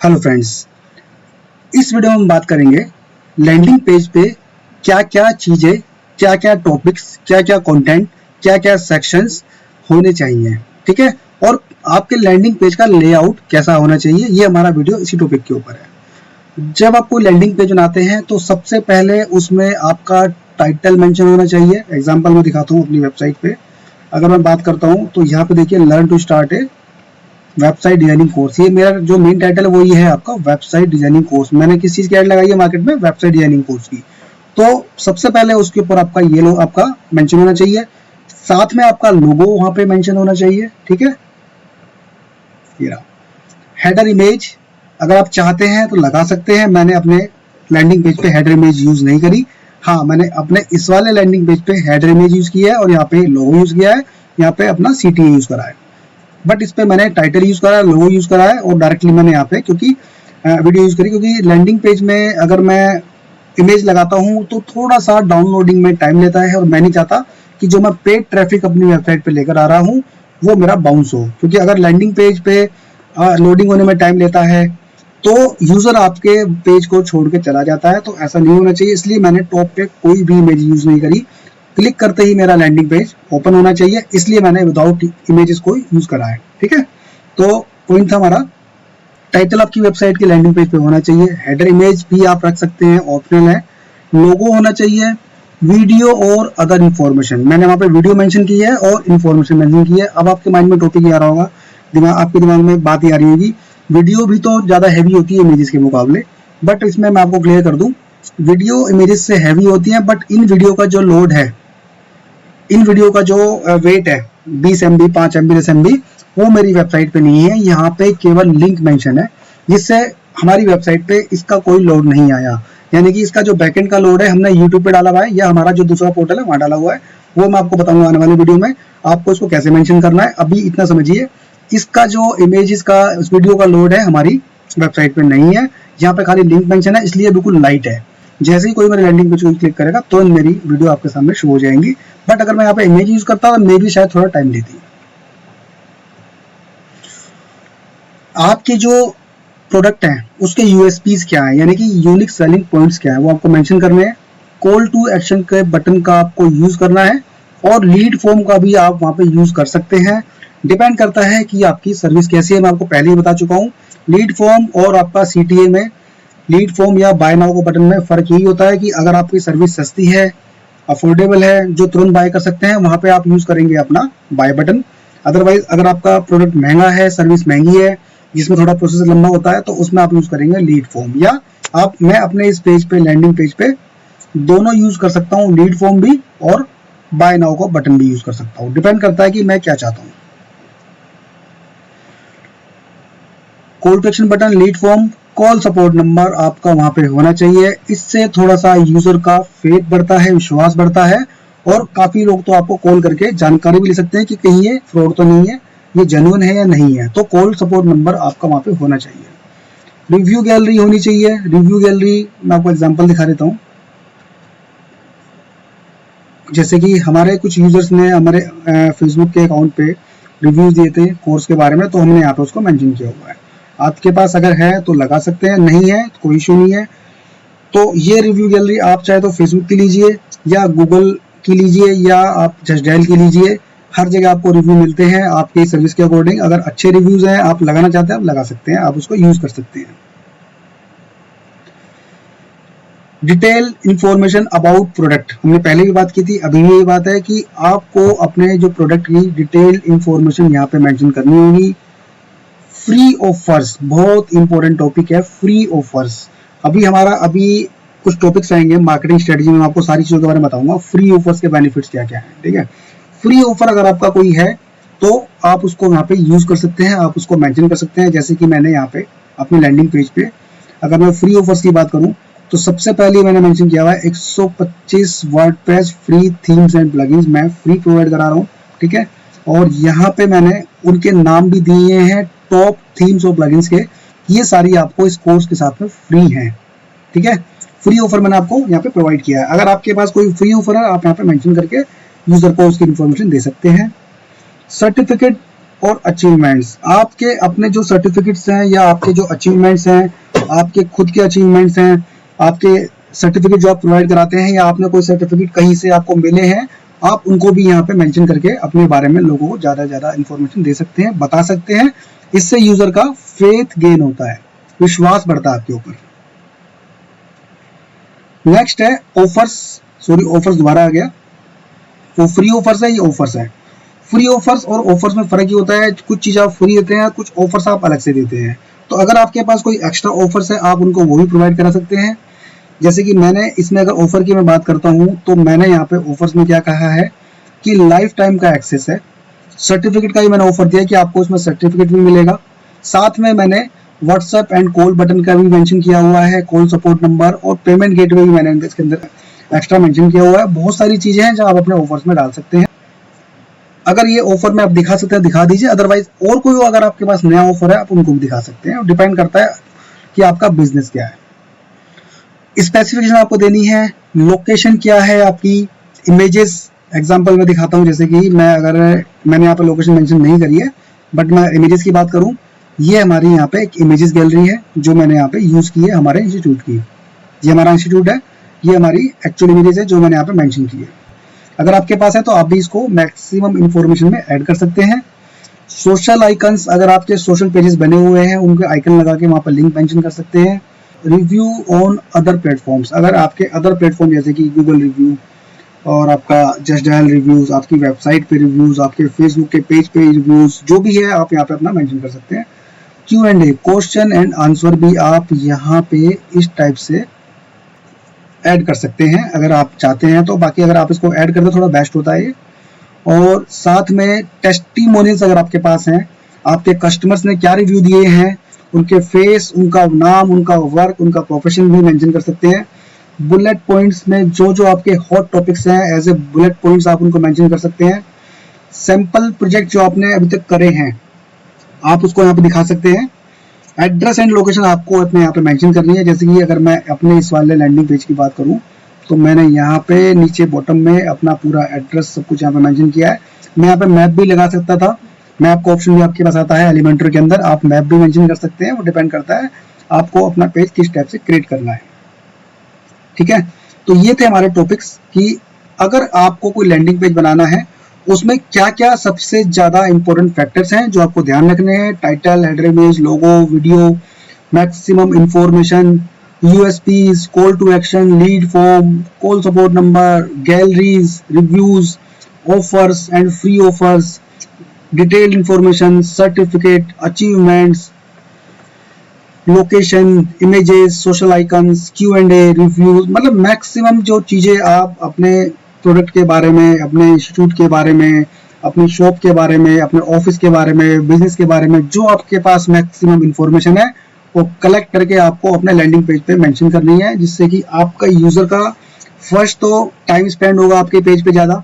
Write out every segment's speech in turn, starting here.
Hello friends, इस video में हम बात करेंगे लैंडिंग पेज पे क्या क्या चीज़ें, क्या क्या टॉपिक्स, क्या क्या कंटेंट, क्या क्या सेक्शंस होने चाहिए। ठीक है, और आपके लैंडिंग पेज का लेआउट कैसा होना चाहिए, ये हमारा वीडियो इसी टॉपिक के ऊपर है। जब आपको लैंडिंग पेज बनाते हैं तो सबसे पहले उसमें आपका टाइटल मेंशन होना चाहिए। एग्जांपल मैं दिखाता हूँ अपनी वेबसाइट पे। अगर मैं बात करता हूँ तो यहाँ पे देखिए लर्न टू स्टार्ट है वेबसाइट डिजाइनिंग कोर्स। ये मेरा जो मेन टाइटल है वो ये है आपका वेबसाइट डिजाइनिंग कोर्स। मैंने किस चीज़ की ऐड लगाई है मार्केट में? वेबसाइट डिजाइनिंग कोर्स की। तो सबसे पहले उसके ऊपर आपका ये लो आपका मेंशन होना चाहिए, साथ में आपका लोगो वहां पे मेंशन होना चाहिए। ठीक है, ये रहा हेडर इमेज। अगर आप चाहते हैं तो लगा सकते हैं। मैंने अपने लैंडिंग पेज पे हेडर इमेज यूज नहीं करी। हाँ, मैंने अपने इस वाले लैंडिंग पेज पे हेडर इमेज यूज किया है और यहाँ पे लोगो यूज किया है, यहाँ पे अपना CTA यूज करा है। बट इस पे मैंने टाइटल यूज करा है, लोगो यूज करा है और डायरेक्टली मैंने यहाँ पे क्योंकि वीडियो यूज करी, क्योंकि लैंडिंग पेज में अगर मैं इमेज लगाता हूँ तो थोड़ा सा डाउनलोडिंग में टाइम लेता है और मैं नहीं चाहता कि जो मैं पेड ट्रैफिक अपनी वेबसाइट पे लेकर आ रहा हूँ वो मेरा बाउंस हो। क्योंकि अगर लैंडिंग पेज पे लोडिंग होने में टाइम लेता है तो यूजर आपके पेज को छोड़ के चला जाता है, तो ऐसा नहीं होना चाहिए। इसलिए मैंने टॉप पे कोई भी इमेज यूज नहीं करी। क्लिक करते ही मेरा लैंडिंग पेज ओपन होना चाहिए, इसलिए मैंने विदाउट इमेजेस को यूज करा है। ठीक है, तो पॉइंट था हमारा टाइटल आपकी वेबसाइट के लैंडिंग पेज पे होना चाहिए। हेडर इमेज भी आप रख सकते हैं, ऑप्शनल है। लोगो होना चाहिए, वीडियो और अदर इन्फॉर्मेशन। मैंने वहां पे वीडियो मेंशन की है और इन्फॉर्मेशन मेंशन की है। अब आपके माइंड में टॉपिक आ रहा होगा, आपके दिमाग में बात ही आ रही होगी, वीडियो भी तो ज्यादा हैवी होती है इमेजेस के मुकाबले। बट इसमें मैं आपको क्लियर कर दूं, वीडियो इमेजेस से हैवी होती है, बट इन वीडियो का जो लोड है, इन वीडियो का जो वेट है 20 MB, 5 MB, 10 MB, वो मेरी वेबसाइट पे नहीं है। यहाँ पे केवल लिंक मेंशन है, जिससे हमारी वेबसाइट पे इसका कोई लोड नहीं आया। यानी कि इसका जो बैकएंड का लोड है हमने यूट्यूब पे डाला हुआ है या हमारा जो दूसरा पोर्टल है वहां डाला हुआ है। वो मैं आपको बताऊंगा आने वाली वीडियो में आपको इसको कैसे मेंशन करना है। अभी इतना समझिए, इसका जो इमेजेस का इस वीडियो का लोड है हमारी वेबसाइट पे नहीं है। यहाँ पे खाली लिंक मेंशन है, इसलिए बिल्कुल लाइट है। जैसे ही कोई मेरे लैंडिंग पेज को क्लिक करेगा तो मेरी वीडियो आपके सामने शो हो जाएंगी। बट अगर मैं यहाँ पे इमेज यूज करता तो मे भी शायद थोड़ा टाइम लेती। आपके जो प्रोडक्ट हैं उसके यूएसपीज क्या है, यानी कि यूनिक सेलिंग पॉइंट्स क्या है, वो आपको मेंशन करने हैं। कॉल टू एक्शन के बटन का आपको यूज करना है और लीड फॉर्म का भी आप वहां पे यूज कर सकते हैं। डिपेंड करता है कि आपकी सर्विस कैसी है। मैं आपको पहले ही बता चुका हूँ, लीड फॉर्म और आपका CTA में, लीड फॉर्म या बाय नाउ के बटन में फर्क यही होता है कि अगर आपकी सर्विस सस्ती है, अफोर्डेबल है, जो तुरंत बाय कर सकते हैं, वहां पे आप यूज करेंगे अपना बाय बटन। अदरवाइज अगर आपका प्रोडक्ट महंगा है, सर्विस महंगी है, जिसमें थोड़ा प्रोसेस लंबा होता है, तो उसमें आप यूज करेंगे लीड फॉर्म। या मैं अपने इस पेज पे, लैंडिंग पेज पे दोनों यूज कर सकता हूँ, लीड फॉर्म भी और बाय नाउ का बटन भी यूज कर सकता हूँ। डिपेंड करता है कि मैं क्या चाहता हूँ। Call to action button, lead form, call support number आपका वहां पे होना चाहिए। इससे थोड़ा सा यूजर का फेथ बढ़ता है, विश्वास बढ़ता है और काफी लोग तो आपको कॉल करके जानकारी भी ले सकते हैं कि कहीं ये फ्रॉड तो नहीं है, ये जेन्युइन है या नहीं है। तो कॉल सपोर्ट नंबर आपका वहां पे होना चाहिए। रिव्यू गैलरी होनी चाहिए। रिव्यू गैलरी मैं आपको एग्जांपल दिखा देता हूँ। जैसे कि हमारे कुछ यूजर्स ने हमारे फेसबुक के अकाउंट पे रिव्यूज दिए थे कोर्स के बारे में, तो हमने यहाँ पे उसको मेंशन किया हुआ है। आपके पास अगर है तो लगा सकते हैं, नहीं है तो कोई इशू नहीं है। तो ये रिव्यू गैलरी आप चाहे तो फेसबुक की लीजिए या गूगल की लीजिए या आप जस्ट डायल की लीजिए। हर जगह आपको रिव्यू मिलते हैं आपकी सर्विस के अकॉर्डिंग। अगर अच्छे रिव्यूज हैं, आप लगाना चाहते हैं, आप लगा सकते हैं, आप उसको यूज कर सकते हैं। डिटेल इंफॉर्मेशन अबाउट प्रोडक्ट, हमने पहले भी बात की थी, अभी भी ये बात है कि आपको अपने जो प्रोडक्ट की डिटेल इंफॉर्मेशन यहाँ पे मेंशन करनी होगी। फ्री ऑफर्स बहुत इंपॉर्टेंट टॉपिक है, फ्री ऑफर्स। अभी कुछ टॉपिक्स आएंगे मार्केटिंग स्ट्रेटजी में, मैं आपको सारी चीजों के बारे में बताऊंगा। फ्री ऑफर्स के बेनिफिट्स क्या क्या है। ठीक है, फ्री ऑफर अगर आपका कोई है तो आप उसको यहाँ पे यूज कर सकते हैं, आप उसको मेंशन कर सकते हैं। जैसे कि मैंने यहाँ पे अपनी लैंडिंग पेज पे अगर मैं फ्री ऑफर्स की बात करूं तो सबसे पहले मैंने मेंशन किया हुआ है 125 WordPress free themes and plugins मैं फ्री प्रोवाइड करा रहा हूँ। ठीक है, और यहाँ पे मैंने उनके नाम भी दिए हैं, टॉप थीम्स और प्लगइन्स के। ये सारी आपको इस कोर्स के साथ में फ्री हैं। ठीक है, फ्री ऑफर मैंने आपको यहाँ पे प्रोवाइड किया है। अगर आपके पास कोई फ्री ऑफर है, आप यहाँ पे मेंशन करके यूजर को उसकी इन्फॉर्मेशन दे सकते हैं। सर्टिफिकेट और अचीवमेंट्स। आपके अपने जो सर्टिफिकेट्स हैं या आपके जो अचीवमेंट्स हैं, आपके खुद के अचीवमेंट्स हैं, आपके सर्टिफिकेट जो आप प्रोवाइड कराते हैं या आपने कोई सर्टिफिकेट कहीं से आपको मिले हैं, आप उनको भी यहाँ पे मेंशन करके अपने बारे में लोगों को ज़्यादा ज़्यादा इन्फॉर्मेशन दे सकते हैं, बता सकते हैं। इससे यूजर का फेथ गेन होता है, विश्वास बढ़ता है आपके ऊपर। नेक्स्ट है ऑफर्स, सॉरी ऑफर्स दोबारा आ गया, वो फ्री ऑफर्स है, ये ऑफर्स है। फ्री ऑफर्स और ऑफर्स में फर्क ये होता है, कुछ चीज आप फ्री देते हैं, कुछ ऑफर्स आप अलग से देते हैं। तो अगर आपके पास कोई एक्स्ट्रा ऑफर्स है, आप उनको वो भी प्रोवाइड करा सकते हैं। जैसे कि मैंने इसमें अगर ऑफर की मैं बात करता हूँ, तो मैंने यहाँ पे ऑफर्स में क्या कहा है कि लाइफ टाइम का एक्सेस है। सर्टिफिकेट का ही मैंने ऑफर दिया कि आपको उसमें सर्टिफिकेट भी मिलेगा। साथ में मैंने व्हाट्सएप एंड कॉल बटन का भी मेंशन किया हुआ है, कॉल सपोर्ट नंबर और पेमेंट गेटवे भी मैंने इसके अंदर एक्स्ट्रा मेंशन किया हुआ है। बहुत सारी चीजें हैं जो आप अपने ऑफर्स में डाल सकते हैं। अगर ये ऑफर में आप दिखा सकते हैं दिखा दीजिए, अदरवाइज और कोई अगर आपके पास नया ऑफर है आप उनको भी दिखा सकते हैं। डिपेंड करता है कि आपका बिजनेस क्या है। स्पेसिफिकेशन आपको देनी है, लोकेशन क्या है आपकी, इमेजेस एग्जांपल में दिखाता हूँ। जैसे कि मैंने यहाँ पे लोकेशन मेंशन नहीं करी है, बट मैं इमेजेस की बात करूँ, ये हमारी यहाँ पे एक इमेजेस गैलरी है जो मैंने यहाँ पे यूज की है हमारे इंस्टीट्यूट की। ये हमारा इंस्टीट्यूट है, ये हमारी एक्चुअल इमेजेस है जो मैंने यहाँ पे मेंशन की है। अगर आपके पास है तो आप भी इसको मैक्सिमम इंफॉर्मेशन में ऐड कर सकते हैं। सोशल आइकन्स, अगर आपके सोशल पेजेस बने हुए हैं उनके आइकन लगा के वहाँ पर लिंक मेंशन कर सकते हैं। रिव्यू ऑन अदर प्लेटफॉर्म्स, अगर आपके अदर प्लेटफॉर्म जैसे कि गूगल रिव्यू और आपका जस्ट डायल रिव्यूज, आपकी वेबसाइट पे रिव्यूज, आपके फेसबुक के पेज पे रिव्यूज, जो भी है आप यहाँ पे अपना मेंशन कर सकते हैं। Q&A, क्वेश्चन एंड आंसर भी आप यहाँ पे इस टाइप से ऐड कर सकते हैं अगर आप चाहते हैं तो। बाकी अगर आप इसको ऐड कर दो थोड़ा बेस्ट होता है ये। और साथ में टेस्टिमोनियल्स अगर आपके पास हैं, आपके कस्टमर्स ने क्या रिव्यू दिए हैं, उनके फेस, उनका नाम, उनका वर्क, उनका प्रोफेशन भी मेंशन कर सकते हैं। बुलेट पॉइंट्स में जो आपके हॉट टॉपिक्स हैं एज ए बुलेट पॉइंट्स आप उनको मेंशन कर सकते हैं। सैंपल प्रोजेक्ट जो आपने अभी तक करे हैं आप उसको यहाँ पे दिखा सकते हैं। एड्रेस एंड लोकेशन आपको अपने यहाँ पे मेंशन करनी है। जैसे कि अगर मैं अपने इस वाले लैंडिंग पेज की बात करूँ तो मैंने यहाँ पे नीचे बॉटम में अपना पूरा एड्रेस सब कुछ यहाँ पे मेंशन किया है। मैं यहाँ पे मैप भी लगा सकता था, मैप का ऑप्शन भी आपके पास आता है एलिमेंटर के अंदर, आप मैप भी मेंशन कर सकते हैं। वो डिपेंड करता है आपको अपना पेज किस टाइप से क्रिएट करना है। ठीक है, तो ये थे हमारे टॉपिक्स कि अगर आपको कोई लैंडिंग पेज बनाना है उसमें क्या क्या सबसे ज्यादा इंपॉर्टेंट फैक्टर्स हैं जो आपको ध्यान रखने हैं। Title, header image, logo, video, maximum information, USPs, call to action, lead form, call support number, galleries, reviews, offers and free offers, detailed information, certificate, achievements, location, images, social icons, Q&A, reviews, मतलब maximum जो चीजें आप अपने product के बारे में, अपने institute के बारे में, अपनी शॉप के बारे में, अपने ऑफिस के बारे में, बिजनेस के बारे में, जो आपके पास मैक्सिमम इंफॉर्मेशन है वो कलेक्ट करके आपको अपने लैंडिंग पेज पे मेंशन करनी है, जिससे कि आपका यूजर का फर्स्ट तो टाइम स्पेंड होगा आपके पेज पे ज्यादा,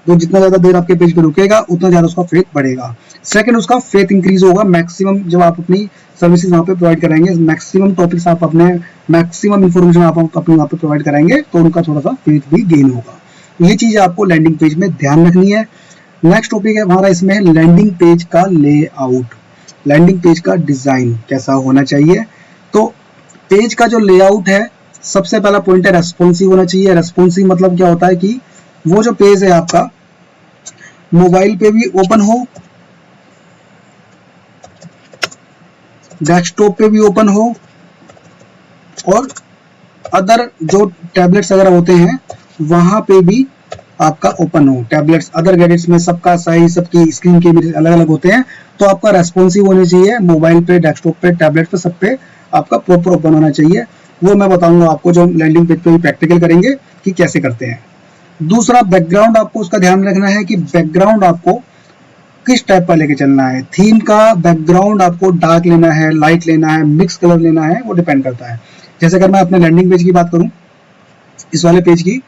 तो जितना ज्यादा देर आपके पेज पे रुकेगा उतना ज्यादा उसका फेथ बढ़ेगा। सेकंड, उसका फेथ इंक्रीज होगा। मैक्सिमम जब आप अपनी सर्विसेज वहाँ पे प्रोवाइड कराएंगे, मैक्सिमम टॉपिक्स आप अपने, मैक्सिमम इंफॉर्मेशन आप अपने वहाँ पे प्रोवाइड कराएंगे तो उनका थोड़ा सा फेथ भी गेन होगा। ये चीज आपको लैंडिंग पेज में ध्यान रखनी है। नेक्स्ट टॉपिक है हमारा इसमें लैंडिंग पेज का लेआउट, लैंडिंग पेज का डिजाइन कैसा होना चाहिए। तो पेज का जो लेआउट है, सबसे पहला पॉइंट है रेस्पॉन्सिव होना चाहिए। रेस्पॉन्सिव मतलब क्या होता है कि वो जो पेज है आपका मोबाइल पे भी ओपन हो, डेस्कटॉप पे भी ओपन हो और अदर जो टैबलेट्स वगैरह होते हैं वहां पे भी आपका ओपन हो। टैबलेट्स, अदर गैजेट्स में सबका साइज, सबकी स्क्रीन के अलग अलग होते हैं, तो आपका रेस्पॉन्सिव होनी चाहिए। मोबाइल पे, डेस्कटॉप पे, टैबलेट पे, सब पे आपका प्रॉपर ओपन होना चाहिए। वो मैं बताऊंगा आपको जो लैंडिंग पेज पे भी प्रैक्टिकल करेंगे कि कैसे करते हैं। दूसरा, बैकग्राउंड आपको उसका ध्यान रखना है कि बैकग्राउंड आपको किस टाइप का लेके चलना है। थीम का बैकग्राउंड आपको डार्क लेना है, लाइट लेना है, मिक्स कलर लेना है, वो डिपेंड करता है। जैसे अगर मैं अपने लैंडिंग पेज की बात करूं, इस वाले पेज की,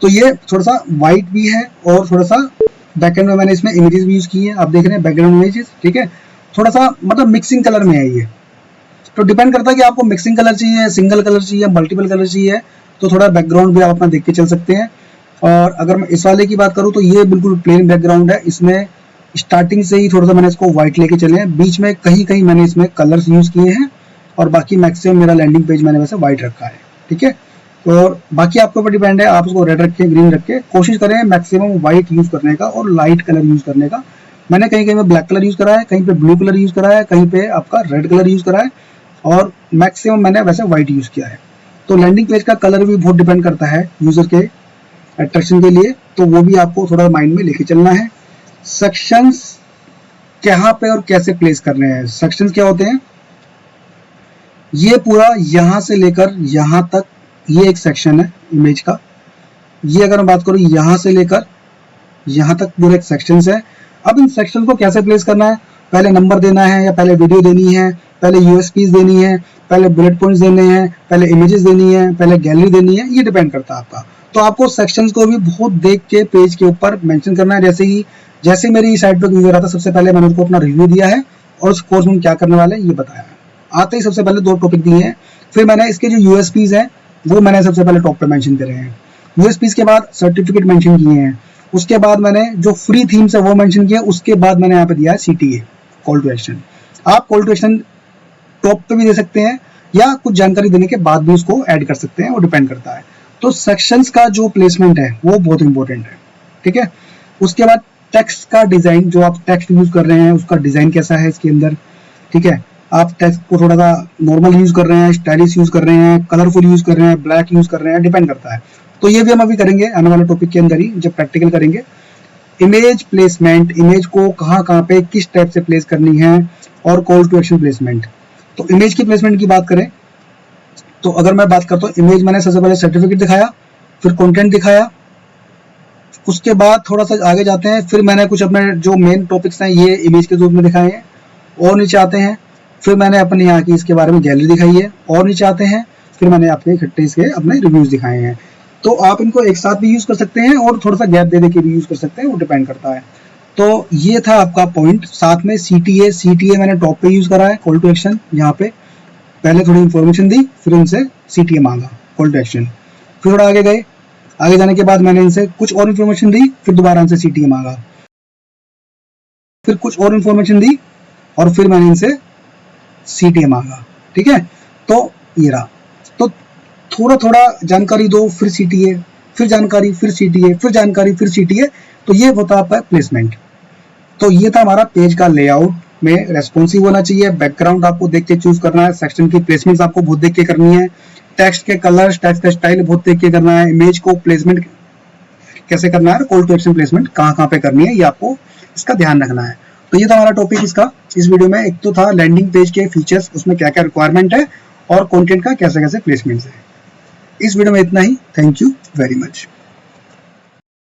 तो ये थोड़ा सा व्हाइट भी है और थोड़ा सा बैकएंड में मैंने इसमें इमेजेस भी यूज की है, आप देख रहे हैं बैकग्राउंड इमेजेस। ठीक है, थोड़ा सा मतलब मिक्सिंग कलर में है ये, तो डिपेंड करता है कि आपको मिक्सिंग कलर चाहिए, सिंगल कलर चाहिए, मल्टीपल कलर चाहिए, तो थोड़ा बैकग्राउंड भी आप अपना देख के चल सकते हैं। और अगर मैं इस वाले की बात करूं तो ये बिल्कुल प्लेन बैकग्राउंड है, इसमें स्टार्टिंग से ही थोड़ा सा मैंने इसको व्हाइट लेके चले हैं, बीच में कहीं कहीं मैंने इसमें कलर्स यूज किए हैं और बाकी मैक्सिमम मेरा लैंडिंग पेज मैंने वैसे व्हाइट रखा है। ठीक है, और बाकी आपके ऊपर डिपेंड है, आप उसको रेड रखें, ग्रीन रखें, कोशिश करें मैक्सिमम व्हाइट यूज करने का और लाइट कलर यूज करने का। मैंने कहीं कहीं में ब्लैक कलर यूज करा है, कहीं पे ब्लू कलर यूज करा है, कहीं पे आपका रेड कलर यूज करा है और मैक्सिमम मैंने वैसे व्हाइट यूज किया है। तो लैंडिंग पेज का कलर भी बहुत डिपेंड करता है यूजर के अट्रैक्शन के लिए, तो वो भी आपको थोड़ा माइंड में लेके चलना है। सेक्शंस कहाँ पे और कैसे प्लेस करने हैं। सेक्शंस क्या होते हैं, ये पूरा यहां से लेकर यहां तक ये एक सेक्शन है इमेज का। ये अगर मैं बात करूं यहां से लेकर यहां तक पूरा एक सेक्शन है। अब इन सेक्शन को कैसे प्लेस करना है, पहले नंबर देना है या पहले वीडियो देनी है, पहले यूएसपीज देनी है, पहले बुलेट पॉइंट्स देने हैं, पहले इमेजेस देनी है, पहले गैलरी देनी है, ये डिपेंड करता है आपका। तो आपको सेक्शंस को भी बहुत देख के पेज के ऊपर मेंशन करना है। जैसे मेरी साइट पे यूजर आता, सबसे पहले मैंने उसको अपना रिव्यू दिया है और उस कोर्स में क्या करने वाले हैं ये बताया है। आते ही सबसे पहले 2 टॉपिक दिए हैं, फिर मैंने इसके जो यूएसपीज हैं वो मैंने सबसे पहले टॉप पे मेंशन करे हैं। यूएसपीज के बाद सर्टिफिकेट मेंशन किए हैं, उसके बाद मैंने जो फ्री थीम्स है वो मेंशन किया, उसके बाद मैंने यहाँ पे दिया है सीटीए कॉल टू एक्शन। आप कॉल टू एक्शन टॉप पे भी दे सकते हैं या कुछ जानकारी देने के बाद भी उसको ऐड कर सकते हैं, वो डिपेंड करता है। तो सेक्शंस का जो प्लेसमेंट है वो बहुत इंपॉर्टेंट है। ठीक है, उसके बाद टेक्स्ट का डिजाइन, जो आप टेक्स्ट यूज कर रहे हैं उसका डिजाइन कैसा है इसके अंदर। ठीक है, आप टेक्स्ट को थोड़ा सा नॉर्मल यूज कर रहे हैं, स्टाइलिश यूज कर रहे हैं, कलरफुल यूज कर रहे हैं, ब्लैक यूज कर रहे हैं, डिपेंड करता है। तो ये भी हम अभी करेंगे आने वाले टॉपिक के अंदर ही, जब प्रैक्टिकल करेंगे। इमेज प्लेसमेंट, इमेज को कहाँ कहाँ पे किस टाइप से प्लेस करनी है, और कॉल टू एक्शन प्लेसमेंट। तो इमेज की प्लेसमेंट की बात करें तो अगर मैं बात करता हूँ इमेज, मैंने सबसे पहले सर्टिफिकेट दिखाया, फिर कंटेंट दिखाया, उसके बाद थोड़ा सा आगे जाते हैं, फिर मैंने कुछ अपने जो मेन टॉपिक्स हैं ये इमेज के रूप में दिखाए हैं, और नीचे आते हैं फिर मैंने अपने यहाँ की इसके बारे में गैलरी दिखाई है, और नीचे आते हैं फिर मैंने आपके इकट्ठे इसके अपने रिव्यूज दिखाए हैं। तो आप इनको एक साथ भी यूज कर सकते हैं और थोड़ा सा गैप दे दे के भी यूज कर सकते हैं, वो डिपेंड करता है। तो ये था आपका पॉइंट। साथ में सीटीए मैंने टॉप पे यूज करा है, कॉल टू एक्शन। यहाँ पे पहले थोड़ी इन्फॉर्मेशन दी, फिर उनसे सीटीए मांगा, कॉल टू एक्शन। फिर थोड़ा आगे गए, आगे जाने के बाद मैंने इनसे कुछ और इन्फॉर्मेशन दी, फिर दोबारा इनसे सीटीए मांगा, फिर कुछ और इन्फॉर्मेशन दी और फिर मैंने इनसे सीटीए मांगा। ठीक है, तो ये रहा। तो थोड़ा थोड़ा जानकारी दो, फिर सीटीए, फिर जानकारी, फिर सीटीए, फिर जानकारी, फिर सीटीए। तो ये होता आपका प्लेसमेंट। तो ये था हमारा पेज का लेआउट में रेस्पॉन्सिव होना चाहिए, बैकग्राउंड आपको देख के चूज करना है, सेक्शन की प्लेसमेंट आपको बहुत देख के करनी है, टेक्स्ट के कलर्स, टेक्स्ट का स्टाइल बहुत देख के करना है, इमेज को प्लेसमेंट कैसे करना है, कॉल टू एक्शन प्लेसमेंट कहाँ कहाँ पे करनी है, ये आपको इसका ध्यान रखना है। तो ये था हमारा टॉपिक इसका इस वीडियो में। एक तो था लैंडिंग पेज के फीचर्स, उसमें क्या क्या रिक्वायरमेंट है, और कंटेंट का कैसे कैसे प्लेसमेंट है। इस वीडियो में इतना ही। Thank you very much.